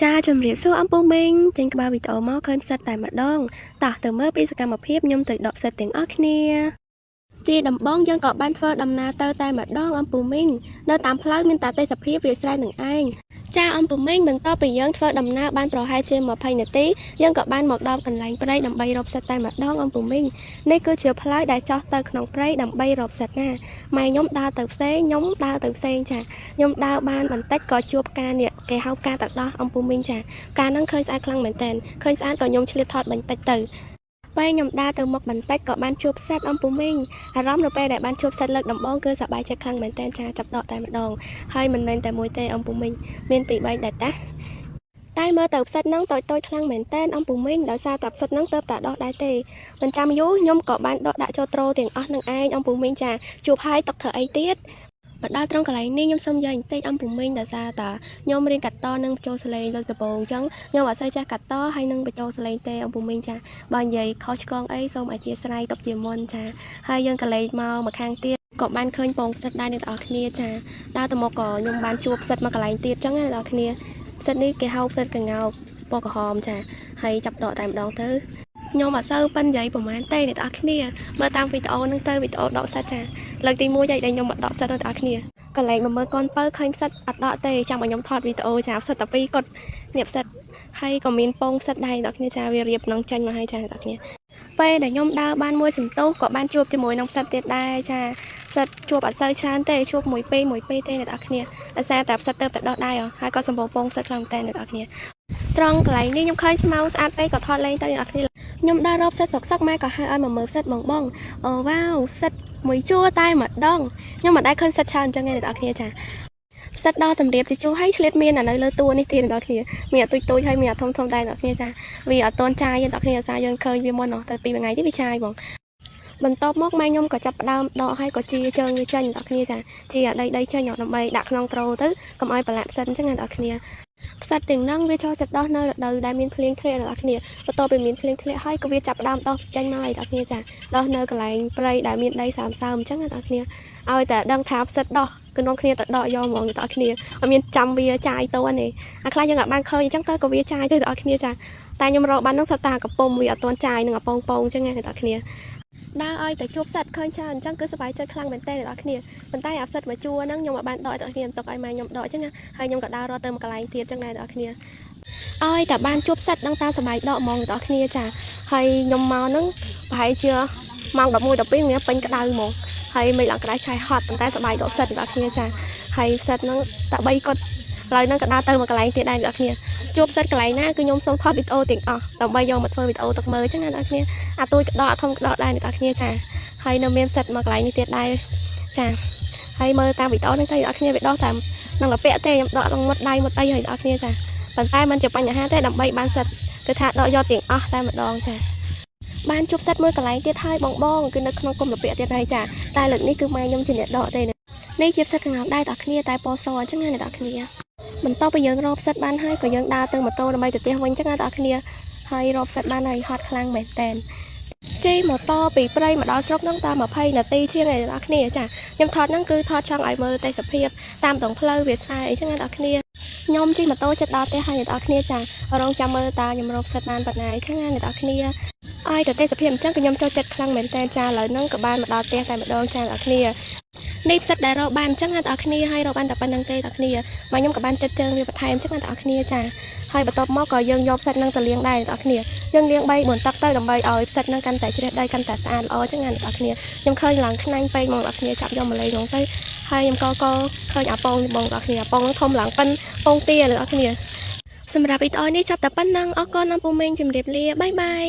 ចាជំរាបសួរអំពូមីងចេញក្បាលវីដេអូមកឃើញផ្សិតតែម្ដងតោះទៅមើលពីសកម្មភាពខ្ញុំទៅដកផ្សិតទាំងអស់គ្នាជាដំបងយើងក៏បានធ្វើដំណើរទៅតែម្ដងអំពូមីងនៅតាមផ្លូវមានតែទេសភាពវាលស្រែនឹងឯងចាអំពូមីងបន្ទាប់ពីយើងធ្វើដំណើរបានប្រហែលជា20នាទីយើងក៏បានមកដល់កន្លែងព្រៃដើម្បីរកផ្សិតតែម្ដងអំពូមីងនេះគឺជាផ្លូវដែលចោះទៅក្នុងព្រៃដើម្បីរកផ្សិតណាម៉ែខ្ញុំដើរទៅផ្សេងខ្ញុំដើរទៅផ្សេងចាខ្ញុំដើរបានបន្តិចក៏ជួបការនេះគេហៅការទឹកដោះអំពូមីងចាការហ្នឹងឃើញស្អាតខ្លាំងមែនតើឃើញស្អាតក៏ខ្ញុំឆ្លៀតថតបន្តិចទៅពេលខ្ញុំដើរទៅមុខបន្តិចក៏បានជួបផ្សិតអំពូមីងអារម្មណ៍នៅពេលដែលបានជួបផ្សិតលើកដំបូងគឺសប្បាយចិត្តខ្លាំងមែនតើចាចាប់ដកតែម្ដងហើយមិនមែនតែមួយទេអំពូមីងមានពី3ដែរតែមើលទៅផ្សិតហ្នឹងតូចខ្លាំងមែនតើអំពូមីងដោយសារតែផ្សិតហ្នឹងទៅតែដោះដែរទេមិនចាំយូរខ្ញុំក៏បានដកដាក់ចូលត្រូទាំងអស់នឹងឯងអំពូមីងចាជួបហើយតកធ្វើអីទៀតមកដល់ត្រង់កន្លែងនេះខ្ញុំសូមនិយាយបន្តិចអំពូមីងដោយសារតែខ្ញុំរៀនកាត់តនិងបញ្ចូលសលេងលើកដំបូងអញ្ចឹងខ្ញុំអត់សូវចេះកាត់តហើយនឹងបញ្ចូលសលេងទេអំពូមីងចាបើនិយាយខុសឆ្គងអីសូមអធិស្ឋានទុកជាមុនចាហើយយើងក៏លេងមកខាងទៀតក៏បានឃើញពងផ្សិតដែរអ្នកនរគ្នាចាដើរទៅមកក៏ខ្ញុំបានជួបផ្សិតមកកន្លែងទៀតអញ្ចឹងអ្នកនរគ្នាផ្សិតនេះគេហៅផ្សិតកង្កោបពណ៌ក្រហមចាហើយចាប់ដកតែម្ដងទៅខ្ញុំអត់សូវប៉ិននិយាយប្រហែលទេអ្នកនរគ្នាមើលតាមវីដេអូហ្នឹងទៅវីដេអូដកផ្សិតចាលើកទី1ដែលខ្ញុំមកដកផ្សិតអ្នកនរគ្នាកន្លែងមកមើលកូនបើឃើញផ្សិតអត់ដកទេចាំឲ្យខ្ញុំថតវីដេអូចាផ្សិតតែ2គាត់នេះផ្សិតហើយក៏មានពងផ្សិតដែរអ្នកនរគ្នាចាវារៀបនឹងចាញ់មកឲ្យចាអ្នកនរគ្នាពេលដែលខ្ញុំដើរបានមួយសន្ទុះក៏បានជួបជាមួយនឹងផ្សិតទៀតដែរចាផ្សិតជួបអត់សូវច្រើនទេជួបមួយពេលទេអ្នកនរគ្នាដោយសារតែផ្សិតទៅតែដកដែរហើយក៏សម្បូរពងផ្សិតខ្លាំងតែអ្នកនរគ្នាត្រង់កន្លែងនេះខ្ញុំឃើញស្មៅស្អាតពេកក៏ថតលេងទៅអ្នកនរគ្នាខ្ញុំដើររកផ្សិតសុកម៉ែក៏ហៅឲ្យមកមើលផ្សិតបងអូវ៉ាវផ្សិតមួយជួរតែម្ដងខ្ញុំមិនដែលឃើញផ្សិតច្រើនអញ្ចឹងទេអ្នកនរគ្នាចាផ្សិតដល់តម្រៀបទីជួរហើយឆ្លៀតមាននៅលើតួនេះទៀតអ្នកនរគ្នាមានអត់ទុយហើយមានអត់ធំដែរអ្នកនរគ្នាចាវាអត់តន់ចាយទេអ្នកនរគ្នាអាសាយើងឃើញវាមុនតែ2ថ្ងៃទៀតវាចាយបងបន្ទាប់មកម៉ែខ្ញុំក៏ចាប់ផ្ដើមដកហើយក៏ជាជើងវាចេញអ្នកនរគ្នាចាជាដីចេញដើម្បីដាក់ក្នុងត្រូទៅកុំឲ្យប្រឡាក់ផ្សិតអញ្ចឹងអ្នកនរគ្នាផ្សិតទាំងហ្នឹងវាចូលចិត្តដោះនៅរដូវដែលមានភ្លៀងធ្លាក់អ្នកនរគ្នាបន្ទាប់ពីមានភ្លៀងធ្លាក់ហើយក៏វាចាប់ផ្ដើមដោះចេញមកហើយអ្នកនរគ្នាចាដោះនៅកន្លែងព្រៃដែលមានដីសើមអញ្ចឹងអ្នកនរគ្នាឲ្យតែដឹងថាផ្សិតដោះគឺនាំគ្នាទៅដកយកហ្មងអ្នកនរគ្នាអត់មានចាំវាចាយទៅទេអាខ្លះយើងអាចបានឃើញអញ្ចឹងទៅក៏វាចាយទៅអ្នកនរគ្នាចាតែខ្ញុំរកបានហ្នឹងសត្វតាកំពុំវាអត់ទាន់ចាយនឹងអពងអញ្ចឹងអ្នកនរគ្នាដើរឲ្យតែជួបផ្សិតឃើញច្រើនអញ្ចឹងគឺសប្បាយចិត្តខ្លាំងមែនតើអ្នកនរគ្នាប៉ុន្តែអាផ្សិតមួយជួរហ្នឹងខ្ញុំអត់បានដកអ្នកនរគ្នាទុកឲ្យម៉ែខ្ញុំដកអញ្ចឹងហើយខ្ញុំក៏ដើររត់ទៅមួយកន្លែងទៀតអញ្ចឹងដែរអ្នកនរគ្នាឲ្យតែបានជួបផ្សិតហ្នឹងតាសប្បាយដកហ្មងអ្នកនរគ្នាចាហើយខ្ញុំមកហ្នឹងប្រហែលជាម៉ោង11 12នេះពេញក្តៅហ្មងហើយមិនឡើងក្តៅឆាយហត់ប៉ុន្តែសប្បាយដកផ្សិតអ្នកនរគ្នាចាហើយផ្សិតហ្នឹងតែ3គាត់ឡើយហ្នឹងក៏ដើរទៅមួយកន្លែងទៀតដែរអ្នកនរគ្នាជួបផ្សិតកន្លែងណាគឺខ្ញុំសូមថតវីដេអូទាំងអស់ដើម្បីយកមកធ្វើវីដេអូទុកមើលអញ្ចឹងអ្នកនរគ្នាអាទួយក្តោអាធំក្តោដែរអ្នកនរគ្នាចាហើយនៅមានផ្សិតមកកន្លែងនេះទៀតដែរចាហើយមើលតាមវីដេអូហ្នឹងទៅអ្នកនរគ្នាវាដោះតាមនឹងលពាក់ទេខ្ញុំដកនឹងមុតដៃមុតអីហើយអ្នកនរគ្នាចាប៉ុន្តែมันជាបញ្ហាទេដើម្បីបានផ្សិតគឺថាដកយកទាំងអស់តែម្ដងចាបានជួបផ្សិតមួយកន្លែងទៀតហើយបងគឺនៅក្នុងគុំលពាក់ទៀតហើយចាតែលើកនេះគឺម៉ែខ្ញុំជាអ្នកដកទេនេះជាផ្សិតកង្កោបដែរអ្នកនរគ្នាតែពណ៌សអញ្ចឹងណាអ្នកនរគ្នាបន្ទាប់ពីយើងរកផ្សិតបានហើយក៏យើងដើរទៅម៉ូតូដើម្បីទៅផ្ទះវិញអញ្ចឹងណាអ្នកនរគ្នាហើយរកផ្សិតបានហើយហត់ខ្លាំងមែនតើជិះម៉ូតូពីព្រៃមកដល់ស្រុកហ្នឹងតែ20នាទីជាងឯអ្នកនរគ្នាចាខ្ញុំថតហ្នឹងគឺថតចង់ឲ្យមើលទេសភាពតាមដងផ្លូវវាស្រែអីចឹងណាអ្នកនរគ្នាខ្ញុំជិះម៉ូតូចិត្តដល់ផ្ទះហើយអ្នកនរគ្នាចារងចាំមើលតើខ្ញុំរកផ្សិតបានប៉ុណ្ណាអីចឹងណាអ្នកនរគ្នាឲ្យតែទេសភាពអញ្ចឹងក៏ខ្ញុំចូលចិត្តខ្លាំងមែនតើចាឥឡូវហ្នឹងក៏បានមកដល់ផ្ទះតែម្ដងចាអ្នកនរគ្នានេះផ្សិតដែលរកបានអញ្ចឹងអ្នកនរគ្នាហើយរកបានតែប៉ុណ្្នឹងទេអ្នកនរគ្នាមកខ្ញុំក៏បានចិត្តជើងវាបន្ថែមអញ្ចឹងអ្នកនរគ្នាចាហើយបន្ទាប់មកក៏យើងយកផ្សិតហ្នឹងទៅលាងដែរអ្នកនរគ្នាយើងលាង3 4ទឹកទៅដើម្បីឲ្យផ្សិតហ្នឹងកាន់តែជ្រះដីកាន់តែស្អាតល្អអញ្ចឹងអ្នកនរគ្នាខ្ញុំឃើញឡើងខ្នាញ់ពេកមកអ្នកនរគ្នាចាប់យកមកលេងហ្នឹងទៅហើយខ្ញុំក៏ឃើញអាពងបងអ្នកនរគ្នាអាពងហ្នឹងធំឡើងប៉ិនពងទាអ្នកនរគ្នាសម្រាប់វីដេអូនេះចាប់តែប៉ុណ្្នឹងអរគុណអំពូមីងជម្រាបលាបាយ